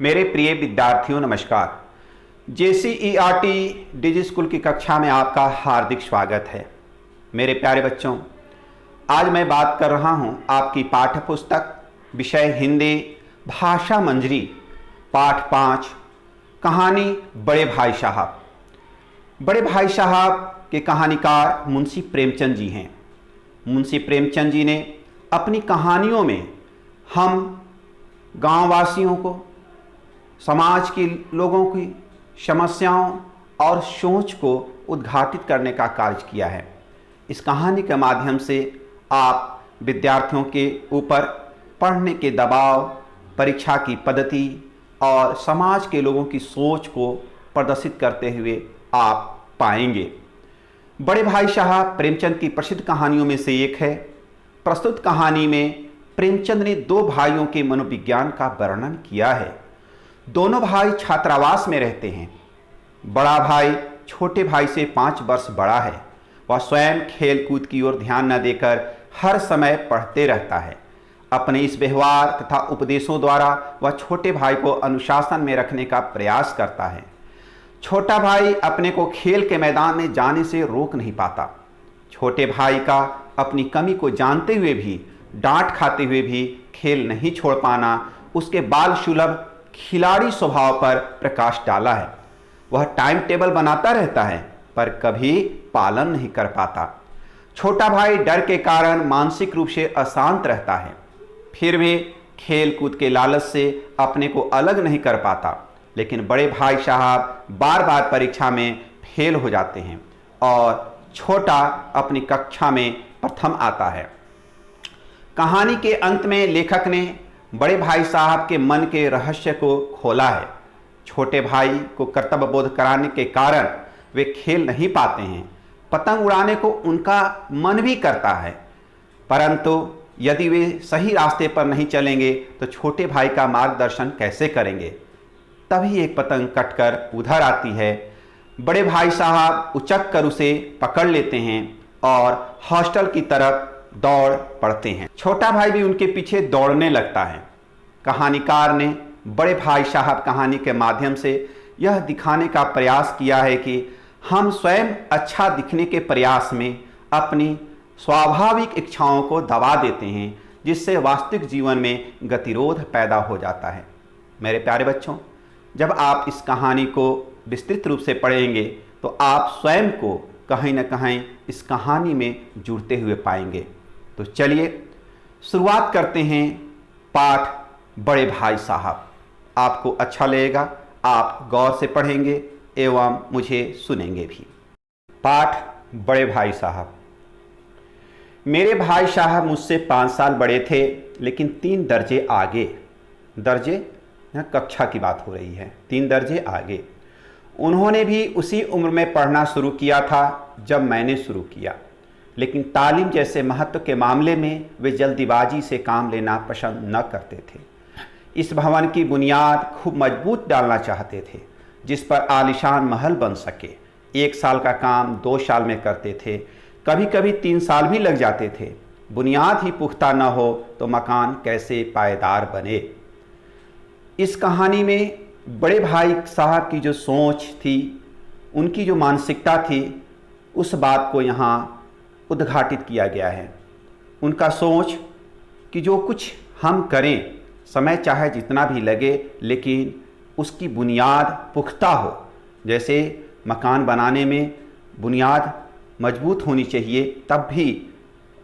मेरे प्रिय विद्यार्थियों नमस्कार। JCERT डिजी स्कूल की कक्षा में आपका हार्दिक स्वागत है। मेरे प्यारे बच्चों, आज मैं बात कर रहा हूं आपकी पाठ्य पुस्तक विषय हिंदी भाषा मंजरी पाठ 5 कहानी बड़े भाई साहब। बड़े भाई साहब के कहानीकार मुंशी प्रेमचंद जी हैं। मुंशी प्रेमचंद जी ने अपनी कहानियों में हम गांववासियों को, समाज के लोगों की समस्याओं और सोच को उद्घाटित करने का कार्य किया है। इस कहानी के माध्यम से आप विद्यार्थियों के ऊपर पढ़ने के दबाव, परीक्षा की पद्धति और समाज के लोगों की सोच को प्रदर्शित करते हुए आप पाएंगे। बड़े भाई साहब प्रेमचंद की प्रसिद्ध कहानियों में से एक है। प्रस्तुत कहानी में प्रेमचंद ने दो भाइयों के मनोविज्ञान का वर्णन किया है। दोनों भाई छात्रावास में रहते हैं। बड़ा भाई छोटे भाई से 5 वर्ष बड़ा है। वह स्वयं खेल कूद की ओर ध्यान न देकर हर समय पढ़ते रहता है। अपने इस व्यवहार तथा उपदेशों द्वारा वह छोटे भाई को अनुशासन में रखने का प्रयास करता है। छोटा भाई अपने को खेल के मैदान में जाने से रोक नहीं पाता। छोटे भाई का अपनी कमी को जानते हुए भी, डांट खाते हुए भी खेल नहीं छोड़ पाना उसके बाल सुलभ खिलाड़ी स्वभाव पर प्रकाश डाला है। वह टाइम टेबल बनाता रहता है पर कभी पालन नहीं कर पाता। छोटा भाई डर के कारण मानसिक रूप से अशांत रहता है, फिर भी खेल कूद के लालच से अपने को अलग नहीं कर पाता। लेकिन बड़े भाई साहब बार बार परीक्षा में फेल हो जाते हैं और छोटा अपनी कक्षा में प्रथम आता है। कहानी के अंत में लेखक ने बड़े भाई साहब के मन के रहस्य को खोला है। छोटे भाई को कर्तव्य बोध कराने के कारण वे खेल नहीं पाते हैं। पतंग उड़ाने को उनका मन भी करता है, परंतु यदि वे सही रास्ते पर नहीं चलेंगे तो छोटे भाई का मार्गदर्शन कैसे करेंगे। तभी एक पतंग कटकर उधर आती है। बड़े भाई साहब उचक कर उसे पकड़ लेते हैं और हॉस्टल की तरफ दौड़ पड़ते हैं। छोटा भाई भी उनके पीछे दौड़ने लगता है। कहानीकार ने बड़े भाई साहब कहानी के माध्यम से यह दिखाने का प्रयास किया है कि हम स्वयं अच्छा दिखने के प्रयास में अपनी स्वाभाविक इच्छाओं को दबा देते हैं, जिससे वास्तविक जीवन में गतिरोध पैदा हो जाता है। मेरे प्यारे बच्चों, जब आप इस कहानी को विस्तृत रूप से पढ़ेंगे तो आप स्वयं को कहीं न कहीं इस कहानी में जुड़ते हुए पाएंगे। तो चलिए शुरुआत करते हैं पाठ बड़े भाई साहब। आपको अच्छा लगेगा, आप गौर से पढ़ेंगे एवं मुझे सुनेंगे भी। पाठ बड़े भाई साहब। मेरे भाई साहब मुझसे 5 साल बड़े थे, लेकिन 3 दर्जे आगे। दर्जे यहाँ कक्षा की बात हो रही है, 3 दर्जे आगे। उन्होंने भी उसी उम्र में पढ़ना शुरू किया था जब मैंने शुरू किया, लेकिन तालीम जैसे महत्व के मामले में वे जल्दीबाजी से काम लेना पसंद न करते थे। इस भवन की बुनियाद खूब मजबूत डालना चाहते थे, जिस पर आलीशान महल बन सके। 1 साल का काम 2 साल में करते थे, कभी कभी 3 साल भी लग जाते थे। बुनियाद ही पुख्ता न हो तो मकान कैसे पायदार बने। इस कहानी में बड़े भाई साहब की जो सोच थी, उनकी जो मानसिकता थी, उस बात को यहाँ उद्घाटित किया गया है। उनका सोच कि जो कुछ हम करें, समय चाहे जितना भी लगे, लेकिन उसकी बुनियाद पुख्ता हो। जैसे मकान बनाने में बुनियाद मजबूत होनी चाहिए, तब भी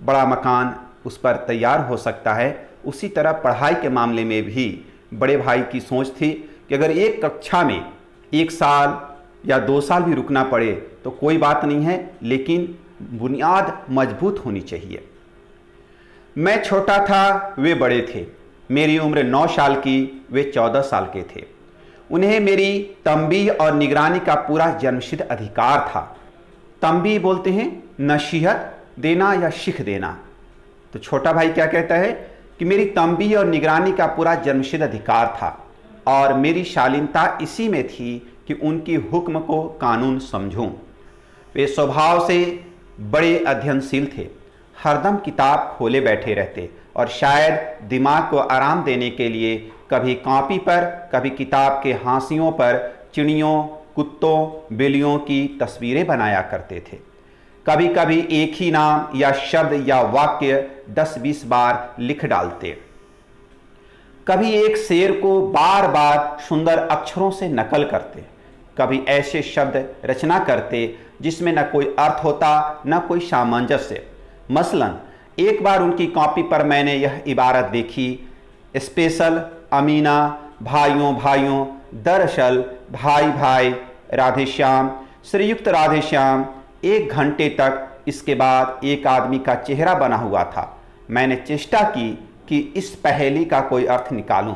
बड़ा मकान उस पर तैयार हो सकता है। उसी तरह पढ़ाई के मामले में भी बड़े भाई की सोच थी कि अगर एक कक्षा में 1 साल या 2 साल भी रुकना पड़े तो कोई बात नहीं है, लेकिन बुनियाद मजबूत होनी चाहिए। मैं छोटा था, वे बड़े थे। मेरी उम्र 9 साल की, वे 14 साल के थे। उन्हें मेरी तंबीह और निगरानी का पूरा जन्मसिद्ध अधिकार था। तंबीह बोलते हैं नसीहत देना या शिख देना। तो छोटा भाई क्या कहता है कि मेरी तंबीह और निगरानी का पूरा जन्मसिद्ध अधिकार था और मेरी शालीनता इसी में थी कि उनकी हुक्म को कानून समझूं। वे स्वभाव से बड़े अध्ययनशील थे, हरदम किताब खोले बैठे रहते और शायद दिमाग को आराम देने के लिए कभी कॉपी पर, कभी किताब के हाशियों पर चिड़ियों, कुत्तों, बिल्लियों की तस्वीरें बनाया करते थे। कभी कभी एक ही नाम या शब्द या वाक्य 10-20 बार लिख डालते। कभी एक शेर को बार बार सुंदर अक्षरों से नकल करते। कभी ऐसे शब्द रचना करते जिसमें न कोई अर्थ होता, न कोई सामंजस्य। मसलन एक बार उनकी कॉपी पर मैंने यह इबारत देखी, स्पेशल अमीना, भाइयों भाइयों, दरअसल भाई भाई, राधेश्याम, श्रीयुक्त राधेश्याम। 1 घंटे तक इसके बाद एक आदमी का चेहरा बना हुआ था। मैंने चेष्टा की कि इस पहेली का कोई अर्थ निकालूं,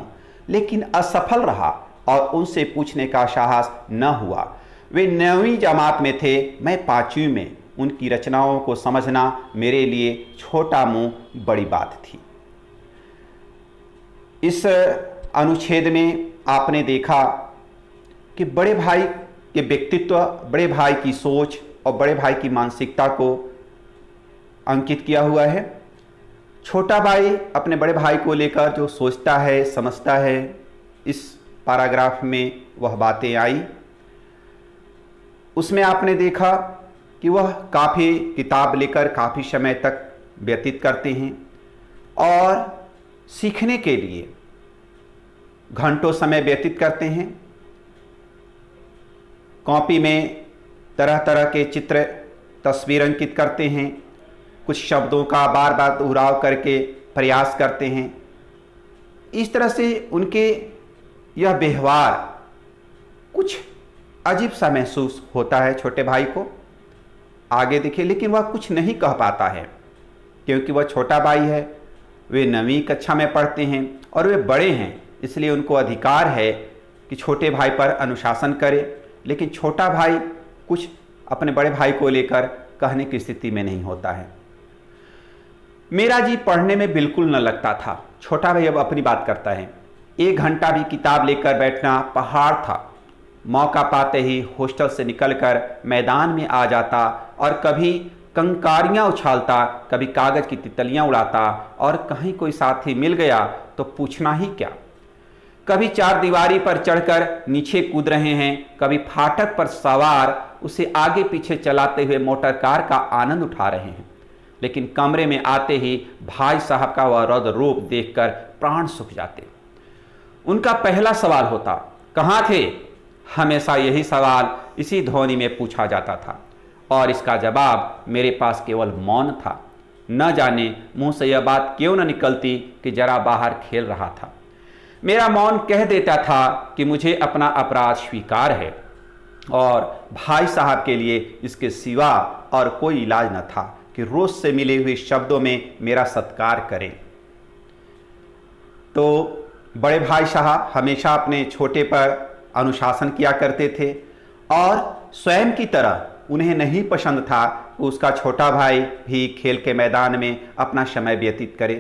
लेकिन असफल रहा और उनसे पूछने का साहस न हुआ। वे 9वीं जमात में थे, मैं 5वीं में। उनकी रचनाओं को समझना मेरे लिए छोटा मुंह बड़ी बात थी। इस अनुच्छेद में आपने देखा कि बड़े भाई के व्यक्तित्व, बड़े भाई की सोच और बड़े भाई की मानसिकता को अंकित किया हुआ है। छोटा भाई अपने बड़े भाई को लेकर जो सोचता है, समझता है, इस पैराग्राफ में वह बातें आई। उसमें आपने देखा कि वह काफ़ी किताब लेकर काफ़ी समय तक व्यतीत करते हैं और सीखने के लिए घंटों समय व्यतीत करते हैं। कॉपी में तरह तरह के चित्र, तस्वीर अंकित करते हैं, कुछ शब्दों का बार बार दोहराव करके प्रयास करते हैं। इस तरह से उनके यह व्यवहार कुछ अजीब सा महसूस होता है छोटे भाई को। आगे देखिए, लेकिन वह कुछ नहीं कह पाता है क्योंकि वह छोटा भाई है। वे 9वीं कक्षा में पढ़ते हैं और वे बड़े हैं, इसलिए उनको अधिकार है कि छोटे भाई पर अनुशासन करे। लेकिन छोटा भाई कुछ अपने बड़े भाई को लेकर कहने की स्थिति में नहीं होता है। मेरा जी पढ़ने में बिल्कुल न लगता था। छोटा भाई अब अपनी बात करता है। 1 घंटा भी किताब लेकर बैठना पहाड़ था। मौका पाते ही हॉस्टल से निकलकर मैदान में आ जाता और कभी कंकारियां उछालता, कभी कागज की तितलियां उड़ाता और कहीं कोई साथी मिल गया तो पूछना ही क्या। कभी 4 दीवारी पर चढ़कर नीचे कूद रहे हैं, कभी फाटक पर सवार उसे आगे पीछे चलाते हुए मोटर कार का आनंद उठा रहे हैं। लेकिन कमरे में आते ही भाई साहब का वह रौद्र रूप देखकर प्राण सूख जाते। उनका पहला सवाल होता, कहाँ थे? हमेशा यही सवाल इसी ध्वनि में पूछा जाता था और इसका जवाब मेरे पास केवल मौन था। न जाने मुंह से यह बात क्यों न निकलती कि जरा बाहर खेल रहा था। मेरा मौन कह देता था कि मुझे अपना अपराध स्वीकार है और भाई साहब के लिए इसके सिवा और कोई इलाज न था कि रोज से मिले हुए शब्दों में मेरा सत्कार करें। तो बड़े भाई साहब हमेशा अपने छोटे पर अनुशासन किया करते थे और स्वयं की तरह उन्हें नहीं पसंद था कि उसका छोटा भाई भी खेल के मैदान में अपना समय व्यतीत करे।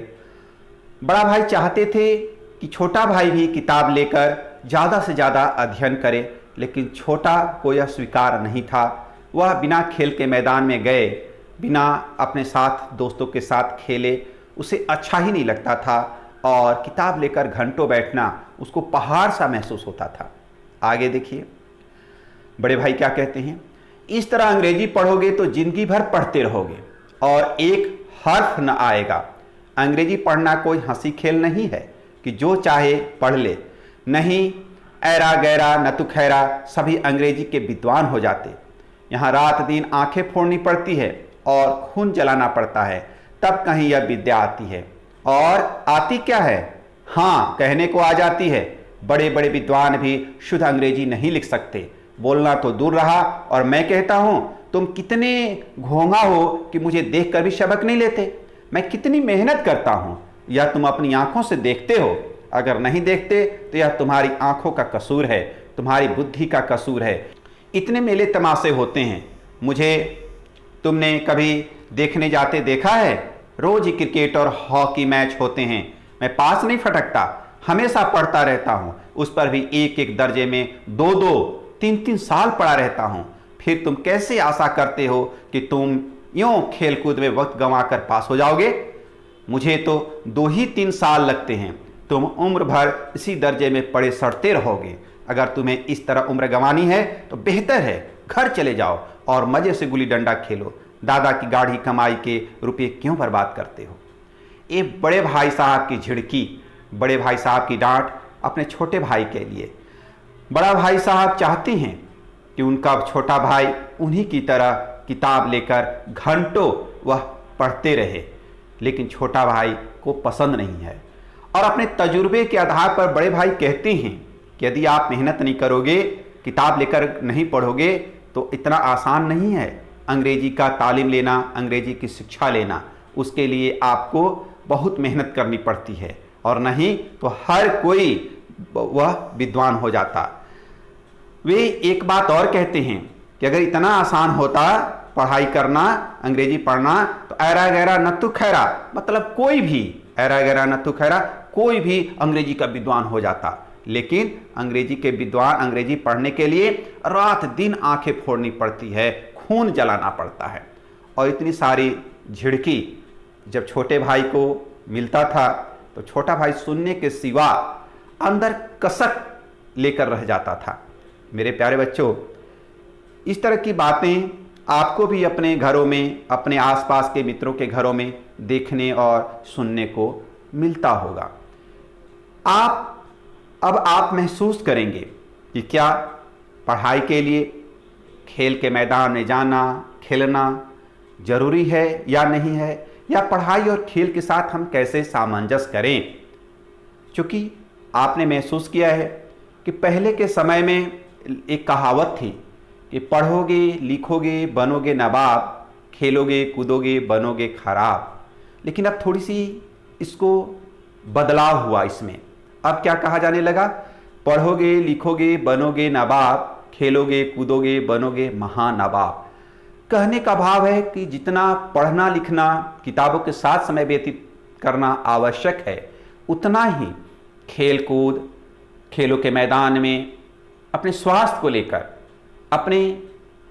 बड़ा भाई चाहते थे कि छोटा भाई भी किताब लेकर ज़्यादा से ज़्यादा अध्ययन करे, लेकिन छोटा को यह स्वीकार नहीं था। वह बिना खेल के मैदान में गए, बिना अपने साथ दोस्तों के साथ खेले उसे अच्छा ही नहीं लगता था और किताब लेकर घंटों बैठना उसको पहाड़ सा महसूस होता था। आगे देखिए, बड़े भाई क्या कहते हैं, इस तरह अंग्रेजी पढ़ोगे तो जिंदगी भर पढ़ते रहोगे और एक हर्फ न आएगा। अंग्रेजी पढ़ना कोई हंसी खेल नहीं है कि जो चाहे पढ़ ले। नहीं, ऐरा गैरा नतु खैरा सभी अंग्रेजी के विद्वान हो जाते। यहाँ रात दिन आंखें फोड़नी पड़ती है और खून जलाना पड़ता है, तब कहीं यह विद्या आती है। और आती क्या है? हाँ, कहने को आ जाती है। बड़े बड़े विद्वान भी शुद्ध अंग्रेजी नहीं लिख सकते, बोलना तो दूर रहा। और मैं कहता हूँ, तुम कितने घोंघा हो कि मुझे देखकर भी सबक नहीं लेते। मैं कितनी मेहनत करता हूँ, यह तुम अपनी आंखों से देखते हो। अगर नहीं देखते तो यह तुम्हारी आंखों का कसूर है, तुम्हारी बुद्धि का कसूर है। इतने मेले तमाशे होते हैं, मुझे तुमने कभी देखने जाते देखा है? रोज ही क्रिकेट और हॉकी मैच होते हैं, मैं पास नहीं फटकता, हमेशा पढ़ता रहता हूँ। उस पर भी एक एक दर्जे में 2-2, 3-3 साल पढ़ा रहता हूँ। फिर तुम कैसे आशा करते हो कि तुम यूं खेलकूद में वक्त गंवाकर पास हो जाओगे? मुझे तो 2 ही 3 साल लगते हैं। तुम उम्र भर इसी दर्जे में पड़े सड़ते रहोगे। अगर तुम्हें इस तरह उम्र गंवानी है तो बेहतर है घर चले जाओ और मज़े से गुल्ली डंडा खेलो। दादा की गाढ़ी कमाई के रुपये क्यों बर्बाद करते हो। ये बड़े भाई साहब की झिड़की, बड़े भाई साहब की डांट अपने छोटे भाई के लिए। बड़ा भाई साहब चाहते हैं कि उनका छोटा भाई उन्हीं की तरह किताब लेकर घंटों वह पढ़ते रहे, लेकिन छोटा भाई को पसंद नहीं है। और अपने तजुर्बे के आधार पर बड़े भाई कहते हैं कि यदि आप मेहनत नहीं करोगे, किताब लेकर नहीं पढ़ोगे तो इतना आसान नहीं है अंग्रेजी का तालीम लेना, अंग्रेजी की शिक्षा लेना। उसके लिए आपको बहुत मेहनत करनी पड़ती है और नहीं तो हर कोई वह विद्वान हो जाता। वे एक बात और कहते हैं कि अगर इतना आसान होता पढ़ाई करना, अंग्रेजी पढ़ना, तो ऐरा गैरा नत्थु खैरा, मतलब कोई भी ऐरा गैरा नत्थु खैरा, कोई भी अंग्रेजी का विद्वान हो जाता। लेकिन अंग्रेजी के विद्वान अंग्रेजी पढ़ने के लिए रात दिन आंखें फोड़नी पड़ती है, खून जलाना पड़ता है। और इतनी सारी झिड़की जब छोटे भाई को मिलता था तो छोटा भाई सुनने के सिवा अंदर कसक लेकर रह जाता था। मेरे प्यारे बच्चों, इस तरह की बातें आपको भी अपने घरों में, अपने आसपास के मित्रों के घरों में देखने और सुनने को मिलता होगा। अब आप महसूस करेंगे कि क्या पढ़ाई के लिए खेल के मैदान में जाना, खेलना जरूरी है या नहीं है, या पढ़ाई और खेल के साथ हम कैसे सामंजस्य करें। क्योंकि आपने महसूस किया है कि पहले के समय में एक कहावत थी कि पढ़ोगे लिखोगे बनोगे नवाब, खेलोगे कूदोगे बनोगे खराब। लेकिन अब थोड़ी सी इसको बदलाव हुआ इसमें। अब क्या कहा जाने लगा, पढ़ोगे लिखोगे बनोगे नवाब, खेलोगे कूदोगे बनोगे महानवाब। कहने का भाव है कि जितना पढ़ना लिखना, किताबों के साथ समय व्यतीत करना आवश्यक है, उतना ही खेल कूद, खेलों के मैदान में अपने स्वास्थ्य को लेकर, अपने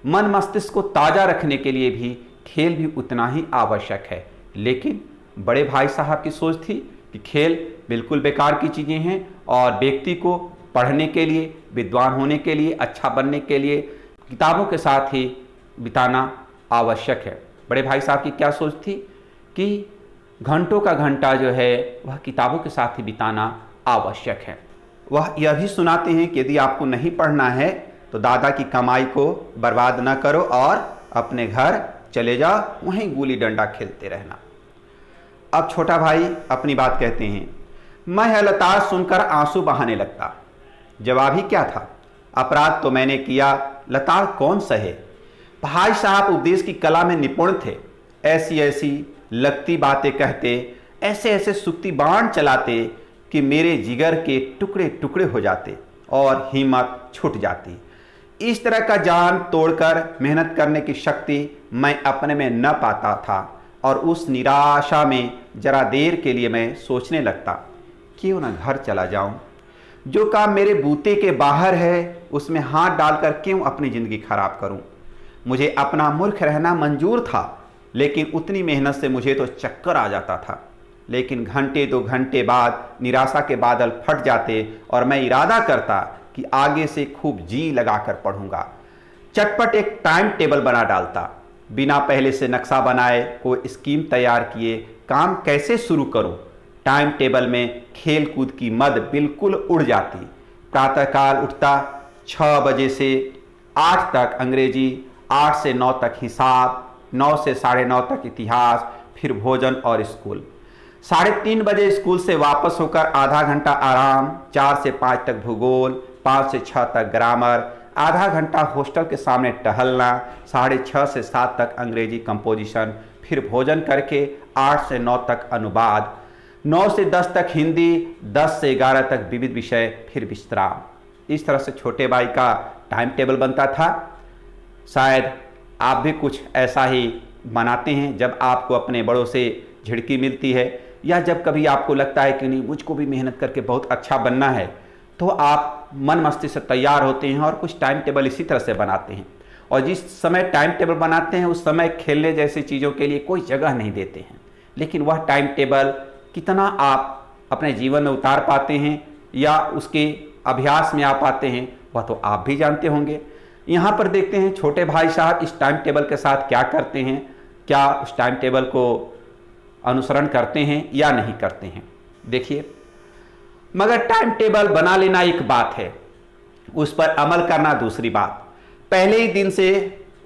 मन मस्तिष्क को ताज़ा रखने के लिए भी खेल भी उतना ही आवश्यक है। लेकिन बड़े भाई साहब की सोच थी कि खेल बिल्कुल बेकार की चीज़ें हैं और व्यक्ति को पढ़ने के लिए, विद्वान होने के लिए, अच्छा बनने के लिए किताबों के साथ ही बिताना आवश्यक है। बड़े भाई साहब की क्या सोच थी कि घंटों का घंटा जो है वह किताबों के साथ ही बिताना आवश्यक है। वह यह भी सुनाते हैं कि यदि आपको नहीं पढ़ना है तो दादा की कमाई को बर्बाद न करो और अपने घर चले जाओ, वहीं गुल्ली डंडा खेलते रहना। अब छोटा भाई अपनी बात कहते हैं, मैं यह लताड़ सुनकर आंसू बहाने लगता। जवाब ही क्या था, अपराध तो मैंने किया, लताड़ कौन सहे। भाई साहब उपदेश की कला में निपुण थे। ऐसी ऐसी लगती बातें कहते, ऐसे ऐसे सुक्ति बाण चलाते कि मेरे जिगर के टुकड़े टुकड़े हो जाते और हिम्मत छूट जाती। इस तरह का जान तोड़कर मेहनत करने की शक्ति मैं अपने में न पाता था और उस निराशा में जरा देर के लिए मैं सोचने लगता, क्यों न घर चला जाऊं। जो काम मेरे बूते के बाहर है उसमें हाथ डालकर क्यों अपनी ज़िंदगी खराब करूं। मुझे अपना मूर्ख रहना मंजूर था, लेकिन उतनी मेहनत से मुझे तो चक्कर आ जाता था। लेकिन घंटे 2 घंटे बाद निराशा के बादल फट जाते और मैं इरादा करता कि आगे से खूब जी लगाकर पढ़ूंगा। चटपट एक टाइम टेबल बना डालता, बिना पहले से नक्शा बनाए कोई स्कीम तैयार किए काम कैसे शुरू करूं। टाइम टेबल में खेल कूद की मद बिल्कुल उड़ जाती। प्रातःकाल उठता, 6 बजे से 8 तक अंग्रेजी, 8 से 9 तक हिसाब, 9 से 9:30 तक इतिहास, फिर भोजन और स्कूल। 3:30 बजे स्कूल से वापस होकर आधा घंटा आराम, 4 से 5 तक भूगोल, 5 से 6 तक ग्रामर, आधा घंटा हॉस्टल के सामने टहलना, 6:30 से 7 तक अंग्रेजी कंपोजिशन, फिर भोजन करके 8 से 9 तक अनुवाद, 9 से 10 तक हिंदी, 10 से 11 तक विविध विषय, फिर विश्राम। इस तरह से छोटे भाई का टाइम टेबल बनता था। शायद आप भी कुछ ऐसा ही बनाते हैं जब आपको अपने बड़ों से झिड़की मिलती है, या जब कभी आपको लगता है कि नहीं मुझको भी मेहनत करके बहुत अच्छा बनना है, तो आप मन मस्तिष्क से तैयार होते हैं और कुछ टाइम टेबल इसी तरह से बनाते हैं। और जिस समय टाइम टेबल बनाते हैं उस समय खेलने जैसी चीज़ों के लिए कोई जगह नहीं देते हैं। लेकिन वह टाइम टेबल कितना आप अपने जीवन में उतार पाते हैं या उसके अभ्यास में आ पाते हैं, वह तो आप भी जानते होंगे। यहाँ पर देखते हैं छोटे भाई साहब इस टाइम टेबल के साथ क्या करते हैं, क्या उस टाइम टेबल को अनुसरण करते हैं या नहीं करते हैं। देखिए, मगर टाइम टेबल बना लेना एक बात है, उस पर अमल करना दूसरी बात। पहले ही दिन से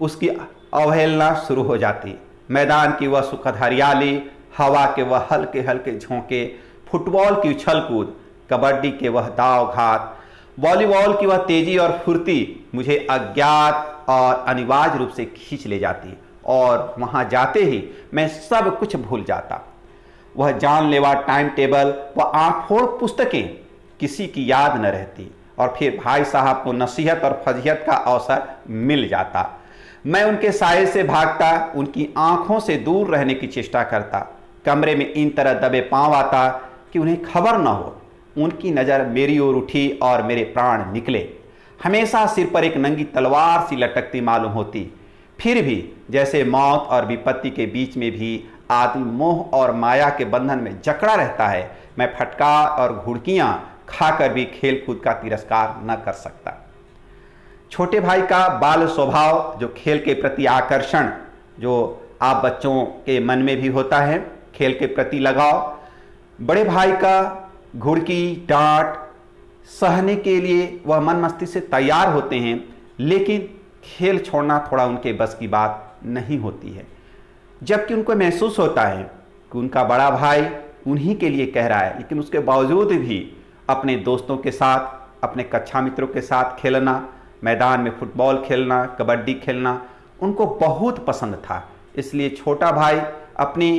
उसकी अवहेलना शुरू हो जाती। मैदान की वह सुखद हरियाली, हवा के वह हल्के हल्के झोंके, फुटबॉल की उछल कूद, कबड्डी के वह दाव घात, वॉलीबॉल की वह तेजी और फुर्ती मुझे अज्ञात और अनिवार्य रूप से खींच ले जाती और वहां जाते ही मैं सब कुछ भूल जाता। वह जानलेवा टाइम टेबल, वह आंख फोड़ पुस्तकें किसी की याद न रहती और फिर भाई साहब को नसीहत और फजीहत का अवसर मिल जाता। मैं उनके साये से भागता, उनकी आंखों से दूर रहने की चेष्टा करता। कमरे में इन तरह दबे पांव आता कि उन्हें खबर न हो। उनकी नज़र मेरी ओर उठी और मेरे प्राण निकले। हमेशा सिर पर एक नंगी तलवार सी लटकती मालूम होती। फिर भी जैसे मौत और विपत्ति के बीच में भी आदमी मोह और माया के बंधन में जकड़ा रहता है, मैं फटकार और घुड़कियां खाकर भी खेल कूद का तिरस्कार न कर सकता। छोटे भाई का बाल स्वभाव, जो खेल के प्रति आकर्षण जो आप बच्चों के मन में भी होता है, खेल के प्रति लगाव, बड़े भाई का घुड़की डांट सहने के लिए वह मन मस्तिष्क से तैयार होते हैं, लेकिन खेल छोड़ना थोड़ा उनके बस की बात नहीं होती है। जबकि उनको महसूस होता है कि उनका बड़ा भाई उन्हीं के लिए कह रहा है, लेकिन उसके बावजूद भी अपने दोस्तों के साथ, अपने कक्षा मित्रों के साथ खेलना, मैदान में फुटबॉल खेलना, कबड्डी खेलना उनको बहुत पसंद था। इसलिए छोटा भाई अपने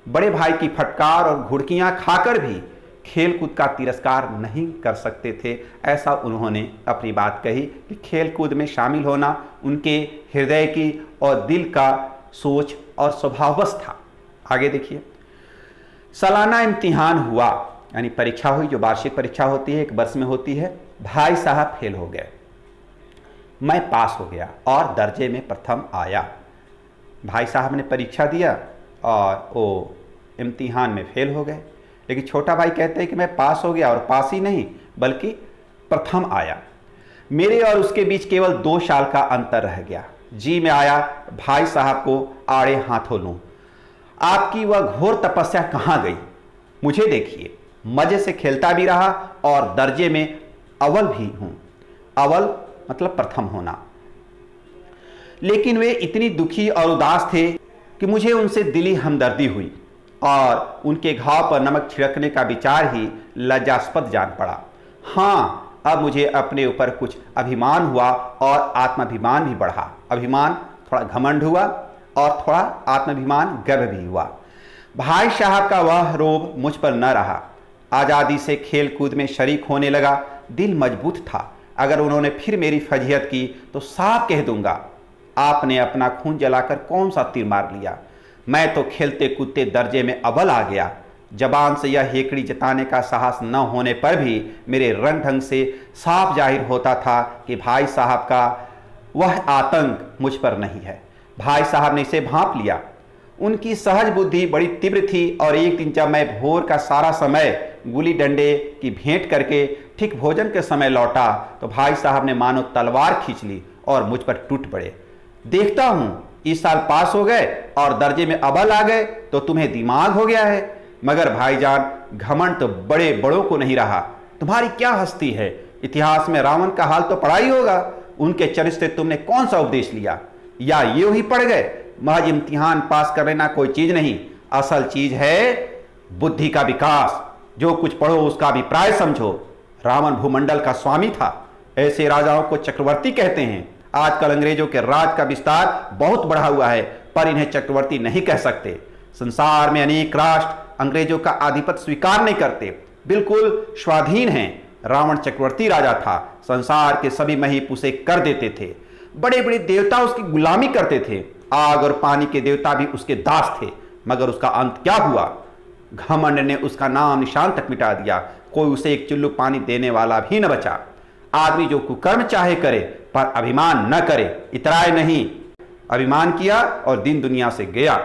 बड़े भाई की फटकार और घुड़कियां खाकर भी खेल कूद का तिरस्कार नहीं कर सकते थे। ऐसा उन्होंने अपनी बात कही कि खेल कूद में शामिल होना उनके हृदय की और दिल का सोच और स्वभाववश था। आगे देखिए, सालाना इम्तिहान हुआ, यानी परीक्षा हुई, जो वार्षिक परीक्षा होती है, एक वर्ष में होती है। भाई साहब फेल हो गए, मैं पास हो गया और दर्जे में प्रथम आया। भाई साहब ने परीक्षा दिया और वो इम्तिहान में फेल हो गए, लेकिन छोटा भाई कहते हैं कि मैं पास हो गया, और पास ही नहीं बल्कि प्रथम आया। मेरे और उसके बीच केवल 2 साल का अंतर रह गया। जी में आया भाई साहब को आड़े हाथों लूं। आपकी वह घोर तपस्या कहाँ गई? मुझे देखिए, मजे से खेलता भी रहा और दर्जे में अव्वल भी हूं। अव्वल मतलब प्रथम होना। लेकिन वे इतनी दुखी और उदास थे कि मुझे उनसे दिली हमदर्दी हुई और उनके घाव पर नमक छिड़कने का विचार ही लज्जास्पद जान पड़ा। हाँ, अब मुझे अपने ऊपर कुछ अभिमान हुआ और आत्माभिमान भी बढ़ा। अभिमान थोड़ा घमंड हुआ और थोड़ा आत्माभिमान गर्व भी हुआ। भाई साहब का वह रोब मुझ पर न रहा। आज़ादी से खेल कूद में शरीक होने लगा। दिल मजबूत था। अगर उन्होंने फिर मेरी फजीहत की तो साफ कह दूंगा, आपने अपना खून जलाकर कौन सा तीर मार लिया। मैं तो खेलते कूदते दर्जे में अव्वल आ गया। जबान से यह हेकड़ी जताने का साहस न होने पर भी मेरे रंग ढंग से साफ जाहिर होता था कि भाई साहब का वह आतंक मुझ पर नहीं है। भाई साहब ने इसे भांप लिया। उनकी सहज बुद्धि बड़ी तीव्र थी और एक दिन जब मैं भोर का सारा समय गुली डंडे की भेंट करके ठीक भोजन के समय लौटा तो भाई साहब ने मानो तलवार खींच ली और मुझ पर टूट पड़े। देखता हूं इस साल पास हो गए और दर्जे में अव्वल आ गए तो तुम्हें दिमाग हो गया है। मगर भाईजान, घमंड तो बड़े बड़ों को नहीं रहा। तुम्हारी क्या हस्ती है। इतिहास में रावण का हाल तो पढ़ा ही होगा। उनके चरित्र से तुमने कौन सा उपदेश लिया, या ये ही पढ़ गए? महज इम्तिहान पास कर लेना कोई चीज नहीं, असल चीज है बुद्धि का विकास। जो कुछ पढ़ो उसका अभिप्राय समझो। रावण भूमंडल का स्वामी था। ऐसे राजाओं को चक्रवर्ती कहते हैं। आजकल अंग्रेजों के राज का विस्तार बहुत बढ़ा हुआ है, पर इन्हें चक्रवर्ती नहीं कह सकते। संसार में अनेक राष्ट्र अंग्रेजों का आधिपत्य स्वीकार नहीं करते, बिल्कुल स्वाधीन हैं। रावण चक्रवर्ती राजा था। संसार के सभी महीप उसे कर देते थे। बड़े बड़े देवता उसकी गुलामी करते थे। आग और पानी के देवता भी उसके दास थे। मगर उसका अंत क्या हुआ? घमंड ने उसका नाम निशान तक मिटा दिया। कोई उसे एक चुल्लू पानी देने वाला भी न बचा। आदमी जो कुकर्म चाहे करे, पर अभिमान न करे। इतराए नहीं, अभिमान किया और दिन दुनिया से गया।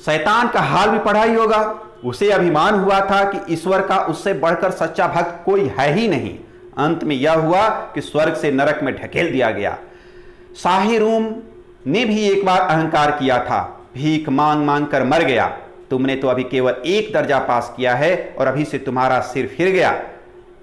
शैतान का हाल भी पढ़ा ही होगा। उसे अभिमान हुआ था कि ईश्वर का उससे बढ़कर सच्चा भक्त कोई है ही नहीं। अंत में यह हुआ कि स्वर्ग से नरक में ढकेल दिया गया। शाही रूम ने भी एक बार अहंकार किया था, भीख मांग मांग कर मर गया। तुमने तो अभी केवल 1 दर्जा पास किया है और अभी से तुम्हारा सिर फिर गया।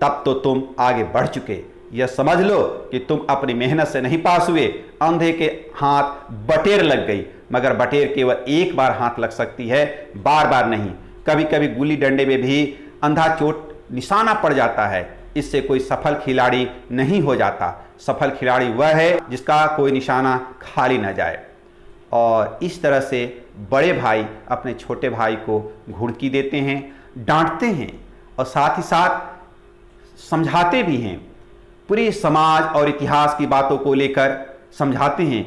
तब तो तुम आगे बढ़ चुके। यह समझ लो कि तुम अपनी मेहनत से नहीं पास हुए। अंधे के हाथ बटेर लग गई, मगर बटेर केवल एक बार हाथ लग सकती है, बार बार नहीं। कभी कभी गुल्ली डंडे में भी अंधा चोट निशाना पड़ जाता है। इससे कोई सफल खिलाड़ी नहीं हो जाता। सफल खिलाड़ी वह है जिसका कोई निशाना खाली न जाए। और इस तरह से बड़े भाई अपने छोटे भाई को घुड़की देते हैं, डांटते हैं और साथ ही साथ समझाते भी हैं। पूरी समाज और इतिहास की बातों को लेकर समझाते हैं,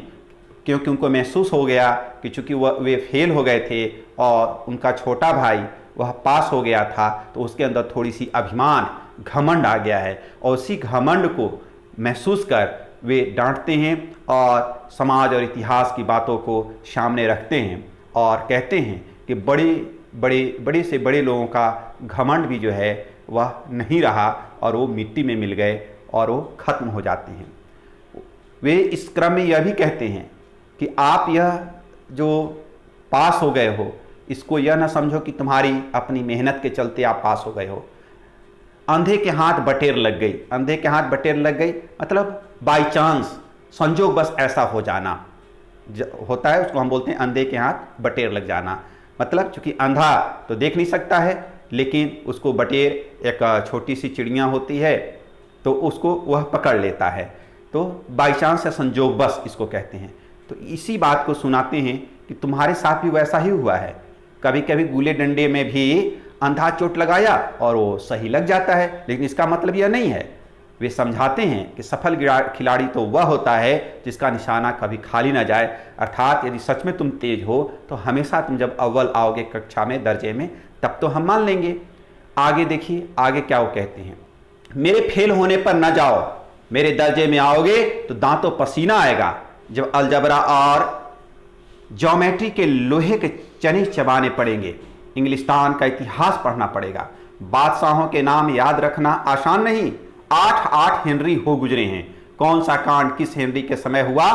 क्योंकि उनको महसूस हो गया कि चूंकि वे फेल हो गए थे और उनका छोटा भाई वह पास हो गया था, तो उसके अंदर थोड़ी सी अभिमान, घमंड आ गया है। और उसी घमंड को महसूस कर वे डांटते हैं और समाज और इतिहास की बातों को सामने रखते हैं और कहते हैं कि बड़े से बड़े लोगों का घमंड भी जो है वह नहीं रहा और वो मिट्टी में मिल गए और वो खत्म हो जाते हैं। वे इस क्रम में यह भी कहते हैं कि आप यह जो पास हो गए हो, इसको यह ना समझो कि तुम्हारी अपनी मेहनत के चलते आप पास हो गए हो। अंधे के हाथ बटेर लग गई। अंधे के हाथ बटेर लग गई मतलब बाई चांस, संजोग बस ऐसा हो जाना होता है, उसको हम बोलते हैं अंधे के हाथ बटेर लग जाना। मतलब चूंकि अंधा तो देख नहीं सकता है, लेकिन उसको बटेर, एक छोटी सी चिड़िया होती है, तो उसको वह पकड़ लेता है। तो बाई चांस या संजोग बस इसको कहते हैं। तो इसी बात को सुनाते हैं कि तुम्हारे साथ भी वैसा ही हुआ है। कभी कभी गुल्ली डंडे में भी अंधा चोट लगाया और वो सही लग जाता है, लेकिन इसका मतलब यह नहीं है। वे समझाते हैं कि सफल खिलाड़ी तो वह होता है जिसका निशाना कभी खाली ना जाए। अर्थात यदि सच में तुम तेज हो तो हमेशा तुम जब अव्वल आओगे कक्षा में, दर्जे में, तब तो हम मान लेंगे। आगे देखिए, आगे क्या वो कहते हैं। मेरे फेल होने पर न जाओ, मेरे दर्जे में आओगे तो दांतों पसीना आएगा। जब अलजबरा और ज्योमेट्री के लोहे के चने चबाने पड़ेंगे, इंग्लिस्तान का इतिहास पढ़ना पड़ेगा। बादशाहों के नाम याद रखना आसान नहीं। 8 हेनरी हो गुजरे हैं। कौन सा कांड किस हेनरी के समय हुआ,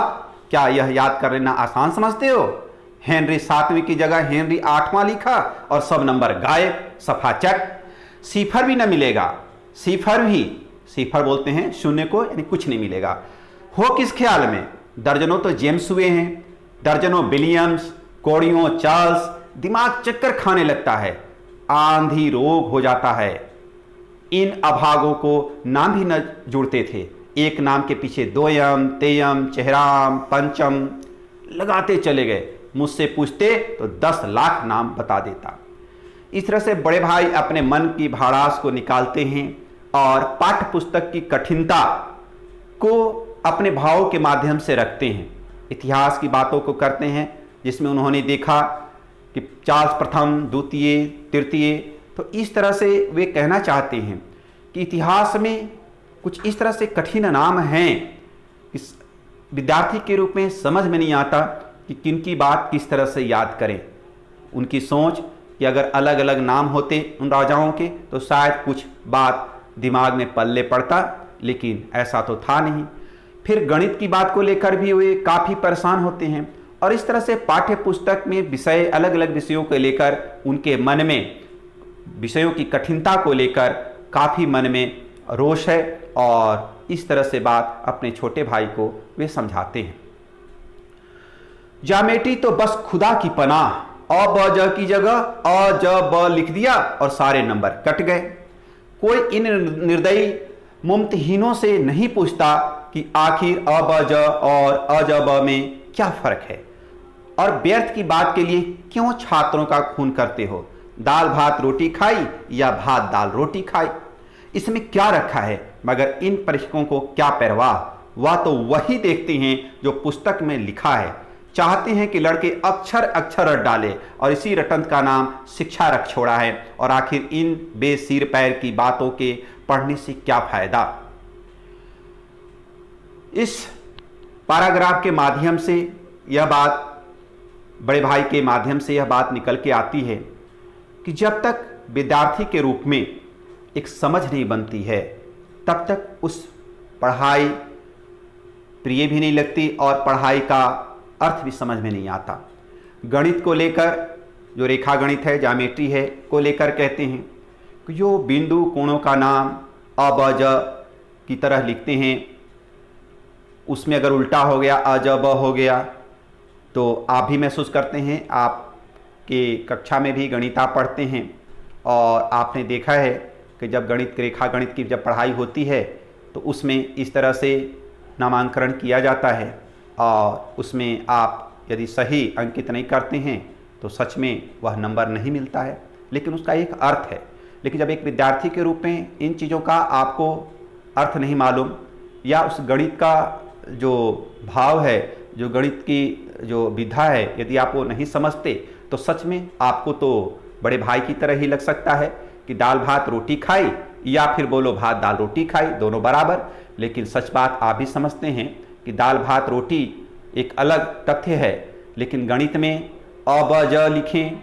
क्या यह याद कर लेना आसान समझते हो? हेनरी 7वीं की जगह हेनरी 8वां लिखा और सब नंबर गायब, सफाचट। सिफर भी न मिलेगा। सिफर बोलते हैं शून्य को, यानी कुछ नहीं मिलेगा। हो किस ख्याल में? दर्जनों तो जेम्स हुए हैं, दर्जनों विलियम्स, कौड़ियों चार्ल्स। दिमाग चक्कर खाने लगता है, आंधी रोग हो जाता है। इन अभागों को नाम भी न जुड़ते थे। एक नाम के पीछे दोयम, तेयम, चेहराम, पंचम लगाते चले गए। मुझसे पूछते तो 10 लाख नाम बता देता। इस तरह से बड़े भाई अपने मन की भड़ास को निकालते हैं और पाठ्य पुस्तक की कठिनता को अपने भावों के माध्यम से रखते हैं। इतिहास की बातों को करते हैं, जिसमें उन्होंने देखा कि चार्ल्स प्रथम, द्वितीय, तृतीय। तो इस तरह से वे कहना चाहते हैं कि इतिहास में कुछ इस तरह से कठिन नाम हैं कि विद्यार्थी के रूप में समझ में नहीं आता कि किनकी बात किस तरह से याद करें। उनकी सोच कि अगर अलग अलग नाम होते उन राजाओं के तो शायद कुछ बात दिमाग में पल्ले पड़ता, लेकिन ऐसा तो था नहीं। फिर गणित की बात को लेकर भी वे काफ़ी परेशान होते हैं। और इस तरह से पाठ्य पुस्तक में विषय, अलग अलग विषयों को लेकर उनके मन में, विषयों की कठिनता को लेकर काफ़ी मन में रोष है। और इस तरह से बात अपने छोटे भाई को वे समझाते हैं। ज्योमेट्री तो बस खुदा की पनाह, अ ब ज की जगह अ ज ब लिख दिया और सारे नंबर कट गए। कोई इन निर्दयी मुमतहीनों से नहीं पूछता कि आखिर अ ब ज और अ ज ब में क्या फर्क है, और व्यर्थ की बात के लिए क्यों छात्रों का खून करते हो? दाल भात रोटी खाई या भात दाल रोटी खाई, इसमें क्या रखा है? मगर इन परीक्षकों को क्या परवाह, वह तो वही देखते हैं जो पुस्तक में लिखा है। चाहते हैं कि लड़के अक्षर अक्षर रट डाले, और इसी रटंत का नाम शिक्षा रख छोड़ा है। और आखिर इन बेसिर पैर की बातों के पढ़ने से क्या फायदा? इस पैराग्राफ के माध्यम से यह बात, बड़े भाई के माध्यम से यह बात निकल के आती है कि जब तक विद्यार्थी के रूप में एक समझ नहीं बनती है तब तक उस पढ़ाई प्रिय भी नहीं लगती और पढ़ाई का अर्थ भी समझ में नहीं आता। गणित को लेकर, जो रेखा गणित है, ज्योमेट्री है, को लेकर कहते हैं कि जो बिंदु कोणों का नाम अ ब ज की तरह लिखते हैं, उसमें अगर उल्टा हो गया, अ ज ब हो गया, तो आप भी महसूस करते हैं, आपके कक्षा में भी गणित आप पढ़ते हैं और आपने देखा है कि जब रेखा गणित की जब पढ़ाई होती है तो उसमें इस तरह से नामांकन किया जाता है और उसमें आप यदि सही अंकित नहीं करते हैं तो सच में वह नंबर नहीं मिलता है, लेकिन उसका एक अर्थ है। लेकिन जब एक विद्यार्थी के रूप में इन चीज़ों का आपको अर्थ नहीं मालूम या उस गणित का जो भाव है, जो गणित की जो विधा है, यदि आप वो नहीं समझते तो सच में आपको तो बड़े भाई की तरह ही लग सकता है कि दाल भात रोटी खाई, या फिर बोलो भात दाल रोटी खाई, दोनों बराबर। लेकिन सच बात आप भी समझते हैं कि दाल भात रोटी एक अलग तथ्य है, लेकिन गणित में अ ब ज लिखें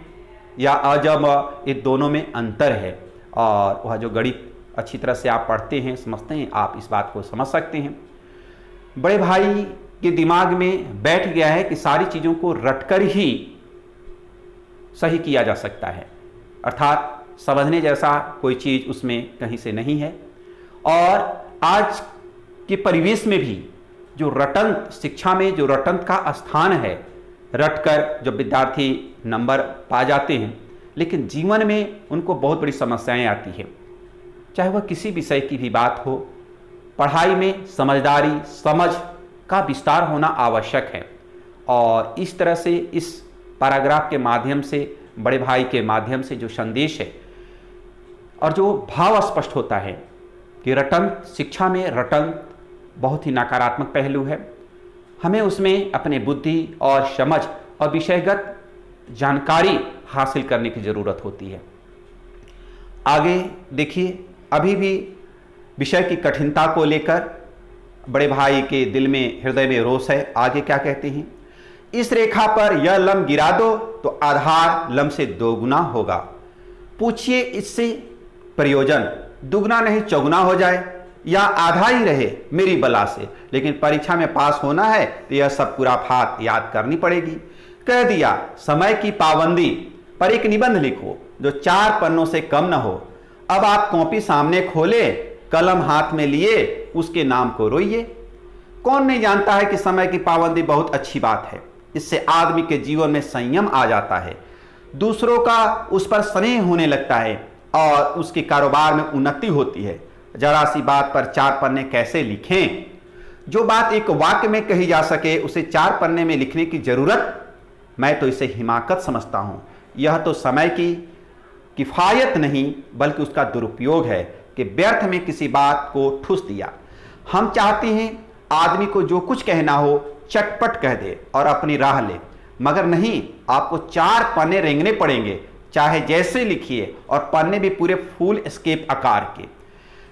या अ ज म, ये दोनों में अंतर है। और वह जो गणित अच्छी तरह से आप पढ़ते हैं, समझते हैं, आप इस बात को समझ सकते हैं। बड़े भाई के दिमाग में बैठ गया है कि सारी चीज़ों को रटकर ही सही किया जा सकता है, अर्थात समझने जैसा कोई चीज़ उसमें कहीं से नहीं है। और आज के परिवेश में भी जो रटंत शिक्षा में जो रटंत का स्थान है, रटकर जो विद्यार्थी नंबर पा जाते हैं, लेकिन जीवन में उनको बहुत बड़ी समस्याएं आती है। चाहे वह किसी विषय की भी बात हो, पढ़ाई में समझदारी, समझ का विस्तार होना आवश्यक है। और इस तरह से इस पैराग्राफ के माध्यम से, बड़े भाई के माध्यम से जो संदेश है और जो भाव स्पष्ट होता है कि रटंत शिक्षा में रटंत बहुत ही नकारात्मक पहलू है। हमें उसमें अपने बुद्धि और समझ और विषयगत जानकारी हासिल करने की ज़रूरत होती है। आगे देखिए, अभी भी विषय की कठिनता को लेकर बड़े भाई के दिल में, हृदय में रोष है। आगे क्या कहते हैं, इस रेखा पर यह लम्ब गिरा दो तो आधार लम्ब से दोगुना होगा। पूछिए इससे प्रयोजन, दुगना नहीं चौगुना हो जाए या आधा ही रहे मेरी बला से, लेकिन परीक्षा में पास होना है तो यह सब पूरा फात याद करनी पड़ेगी। कह दिया समय की पाबंदी पर एक निबंध लिखो जो 4 पन्नों से कम न हो। अब आप कॉपी सामने खोले, कलम हाथ में लिए, उसके नाम को रोइए। कौन नहीं जानता है कि समय की पाबंदी बहुत अच्छी बात है, इससे आदमी के जीवन में संयम आ जाता है, दूसरों का उस पर स्नेह होने लगता है और उसके कारोबार में उन्नति होती है। जरा सी बात पर 4 पन्ने कैसे लिखें? जो बात एक वाक्य में कही जा सके उसे 4 पन्ने में लिखने की जरूरत, मैं तो इसे हिमाकत समझता हूं। यह तो समय की किफायत नहीं बल्कि उसका दुरुपयोग है कि व्यर्थ में किसी बात को ठूस दिया। हम चाहते हैं आदमी को जो कुछ कहना हो चटपट कह दे और अपनी राह ले, मगर नहीं, आपको 4 पन्ने रेंगने पड़ेंगे, चाहे जैसे लिखिए, और पन्ने भी पूरे फुल स्केप आकार के।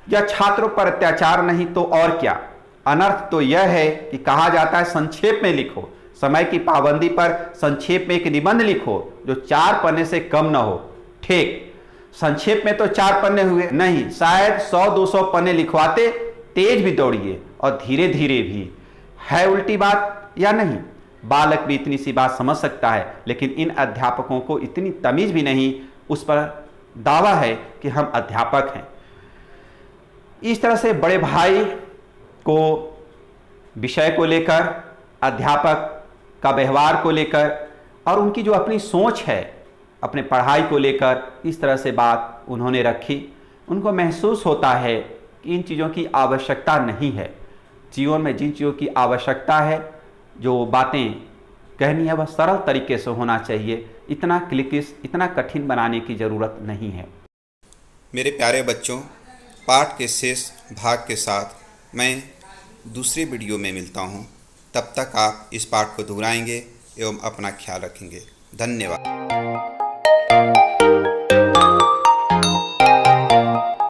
यह छात्रों पर अत्याचार नहीं तो और क्या। अनर्थ तो यह है कि कहा जाता है संक्षेप में लिखो। समय की पाबंदी पर संक्षेप में एक निबंध लिखो जो 4 पन्ने से कम न हो। ठीक, संक्षेप में तो 4 पन्ने हुए नहीं, शायद 100-200 पन्ने लिखवाते। तेज भी दौड़िए और धीरे धीरे भी। है उल्टी बात या नहीं? बालक भी इतनी सी बात समझ सकता है, लेकिन इन अध्यापकों को इतनी तमीज भी नहीं। उस पर दावा है कि हम अध्यापक हैं। इस तरह से बड़े भाई को विषय को लेकर, अध्यापक का व्यवहार को लेकर और उनकी जो अपनी सोच है अपने पढ़ाई को लेकर, इस तरह से बात उन्होंने रखी। उनको महसूस होता है कि इन चीज़ों की आवश्यकता नहीं है। जीवन में जिन चीज़ों की आवश्यकता है, जो बातें कहनी है, वह सरल तरीके से होना चाहिए। इतना क्लिकिस, इतना कठिन बनाने की ज़रूरत नहीं है। मेरे प्यारे बच्चों, पाठ के शेष भाग के साथ मैं दूसरी वीडियो में मिलता हूँ। तब तक आप इस पाठ को दोहराएंगे एवं अपना ख्याल रखेंगे। धन्यवाद।